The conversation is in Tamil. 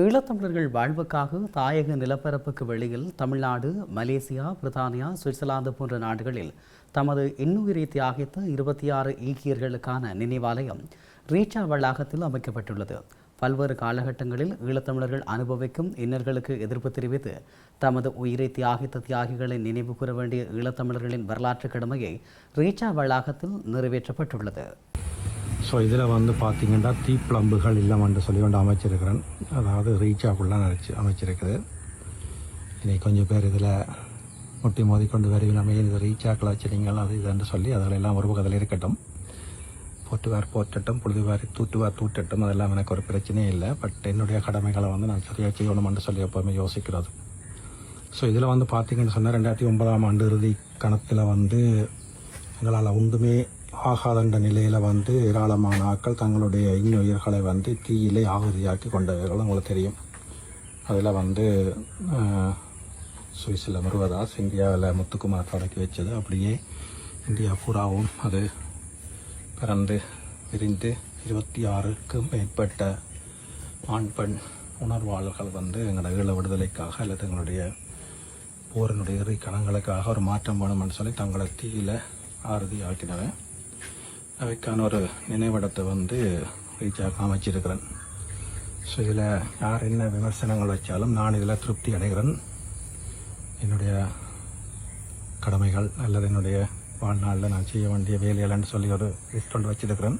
ஈழத்தமிழர்கள் வாழ்வுக்காக தாயக நிலப்பரப்புக்கு வெளியில் தமிழ்நாடு, மலேசியா, பிரித்தானியா, சுவிட்சர்லாந்து போன்ற நாடுகளில் தமது இன்னுயிரை தியாகித்த 26 ஈக்கியர்களுக்கான நினைவாலயம் ரீச்சா வளாகத்தில் அமைக்கப்பட்டுள்ளது. பல்வேறு காலகட்டங்களில் ஈழத்தமிழர்கள் அனுபவிக்கும் இன்னல்களுக்கு எதிர்ப்பு தெரிவித்து தமது உயிரை தியாகித்த தியாகிகளை நினைவு கூற வேண்டிய ஈழத்தமிழர்களின் வரலாற்று கடமையை ரீச்சா வளாகத்தில் நிறைவேற்றப்பட்டுள்ளது. ஸோ இதில் பார்த்திங்கன்னா தீப்பிழம்புகள் இல்லைன்னு சொல்லி கொண்டு அமைச்சிருக்கிறேன். அதாவது ரீச்சாக்குள்ளே அமைச்சிருக்குது. இன்னைக்கு கொஞ்சம் பேர் இதில் முட்டி மோதி கொண்டு வருவினமே இது ரீச்சாக்கில் வச்சுருங்கள் அது இதுன்னு சொல்லி அதிலெல்லாம் ஒரு பக்கத்தில் இருக்கட்டும். போட்டுவார் போட்டட்டும், பொழுதுவார் தூட்டட்டும், அதெல்லாம் எனக்கு ஒரு பிரச்சனையே இல்லை. பட் என்னுடைய கடமைகளை நான் சரியாக செய்யணும்னு சொல்லி எப்போவுமே யோசிக்கிறது. ஸோ இதில் பார்த்திங்கன்னு சொன்னால் 2009ஆம் ஆண்டு இறுதி கணத்தில் எங்களால் ஒன்றுமே ஆகாதண்ட நிலையில் ஏராளமான ஆட்கள் தங்களுடைய இன்னுயிர்களை தீயிலே ஆகுதியாக்கி கொண்டவர்கள் உங்களுக்கு தெரியும். அதில் சுவிஸில் முருகதாஸ், இந்தியாவில் முத்துக்குமார் தொடக்கி வச்சது. அப்படியே இந்தியா பூராவும் அது பிறந்து விரிந்து 26க்கும் மேற்பட்ட ஆண் பெண் உணர்வாளர்கள் எங்களோட ஈழ விடுதலைக்காக அல்லது எங்களுடைய போரினுடைய இறுதி கணங்களுக்காக ஒரு மாற்றம் வேணும்னு சொல்லி தங்களை தீயில ஆறுதி ஆக்கினவன். அவைக்கான ஒரு நினைவிடத்தை ரீச்சாக அமைச்சிருக்கிறேன். ஸோ இதில் யார் என்ன விமர்சனங்கள் வச்சாலும் நான் இதில் திருப்தி அடைகிறேன். என்னுடைய கடமைகள் அல்லது என்னுடைய வாழ்நாளில் நான் செய்ய வேண்டிய வேலைகள்னு சொல்லி ஒரு லிஸ்ட் ஒன்று வச்சிருக்கிறேன்.